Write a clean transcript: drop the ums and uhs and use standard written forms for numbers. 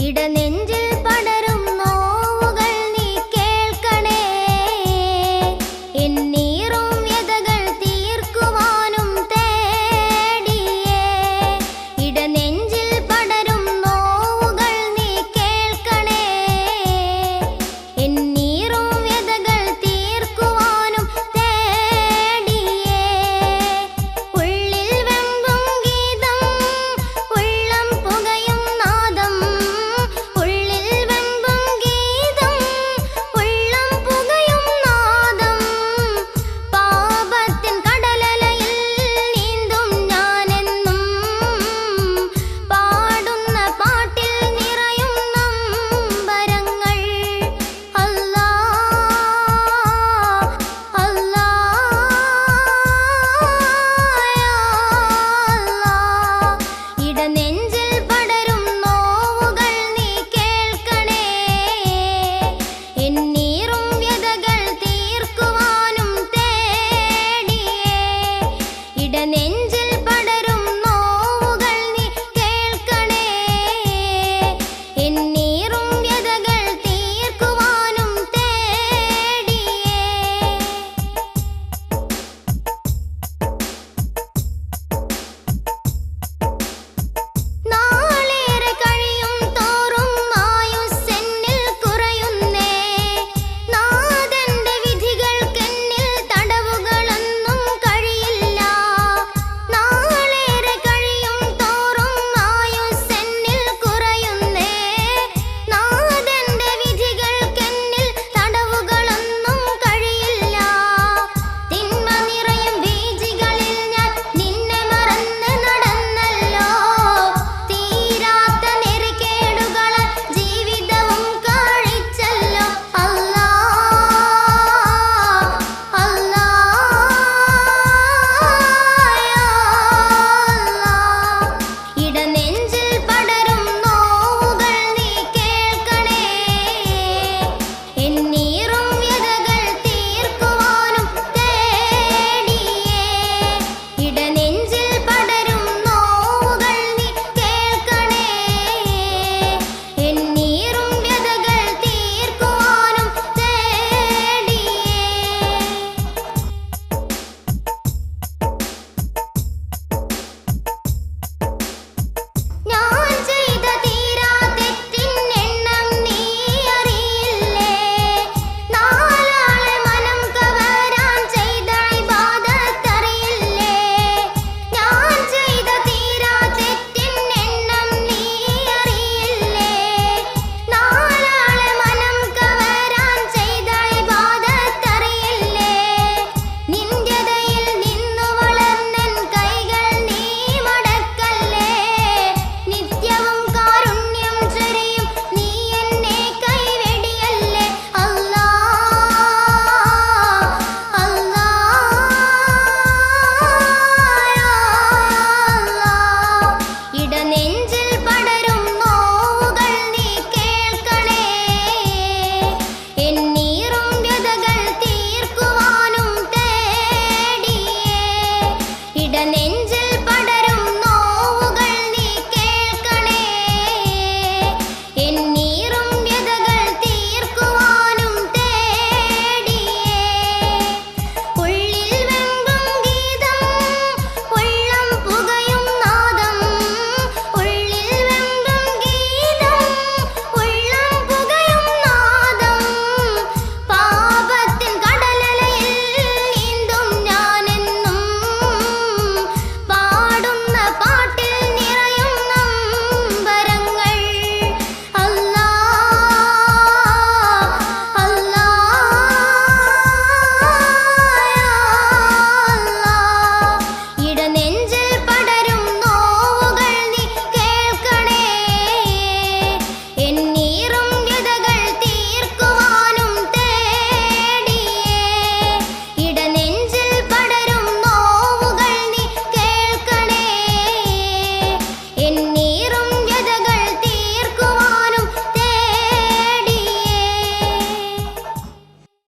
ഇടനെഞ്ചിൽ പടരും നോവുകൾ നീ കേൾക്കണേ. എന്നീറും വ്യതകൾ തീർക്കുവാനും തേടിയേ. ഇടനെഞ്ചിൽ പടരും നോവുകൾ നീ കേൾക്കണേ. എന്നീറും വ്യതകൾ തീർക്കുവാനും തേടിയേ. ഉള്ളിൽ വെമ്പും ഗീതം, ഉള്ളം പുകയും നാദം. ഉള്ളിൽ വെമ്പും ഗീതം, ഉള്ളം പുകയും നാദം. പാപത്തിൻ കടലലയിൽ നീന്തും ഞാനെന്നും. പാടുന്ന പാട്ടിൽ നിറയും നൊമ്പരങ്ങൾ. അല്ലാ അല്ലാ യാ അല്ലാ. ഇടനെഞ്ചിൽ പടരും നോവുകൾ നീ കേൾക്കണേ. എന്നീറും വ്യതകൾ തീർക്കുവാനും തേടിയേ. ഇടനെഞ്ചിൽ പടരും നോവുകൾ നീ കേൾക്കണേ. എന്നീറും വ്യതകൾ തീർക്കുവാനും തേടിയേ. നാളേറെ കഴിയും തോറും ആയുസ്സെന്നിൽ കുറയുന്നേ. നാഥന്റെ വിധികൾക്കെന്നിൽ തടവുകളൊന്നും കഴിയില്ല. നാളേറെ കഴിയും തോറും ആയുസ്സെന്നിൽ കുറയുന്നേ. നാഥന്റെ വിധികൾക്കെന്നിൽ തടവുകളൊന്നും കഴിയില്ല. തിന്മ നിറയും വീഥികളിൽ ഞാൻ നിന്നെ മറന്ന് നടന്നല്ലോ. തീരാത്ത നെറികേടുകളാൽ ജീവിതവും കഴിച്ചല്ലോ. അല്ലാ അല്ലാ യാ അല്ലാ. ഇടനെഞ്ചിൽ പടരും നോവുകൾ നീ കേൾക്കണേ. എന്നീറും വ്യതകൾ തീർക്കുവാനും തേടിയേ. ഇടനെഞ്ചിൽ പടരും നോവുകൾ നീ കേൾക്കണേ. എന്നീറും വ്യതകൾ തീർക്കുവാനും തേടിയേ. ഞാൻ ചെയ്ത തീരാ തെറ്റിൻ എണ്ണം നീ അറിയില്ലേ. നാലാളെ മനം കവരാൻ ചെയ്ത ഇബാദത്ത് അറിയില്ലേ. ഞാൻ ചെയ്ത തീരാ തെറ്റിൻ എണ്ണം നീ അറിയില്ലേ. നാലാളെ മനം കവരാൻ ചെയ്ത ഇബാദത്ത് അറിയില്ലേ. നിന്റെ ദയയിൽ നിന്നു വളർന്നൻ കൈകൾ നീ മടക്കല്ലേ. നിത്യവും കാരുണ്യം ചൊരിയും നീ എന്നെ കൈവെടിയല്ലേ. അല്ലാ അല്ലാ യാ അല്ലാ. ഇടനെഞ്ചിൽ പടരും നോവുകൾ നീ കേൾക്കണേ. എന്നീറും വ്യതകൾ തീർക്കുവാനും തേടിയേ. ഇടനെ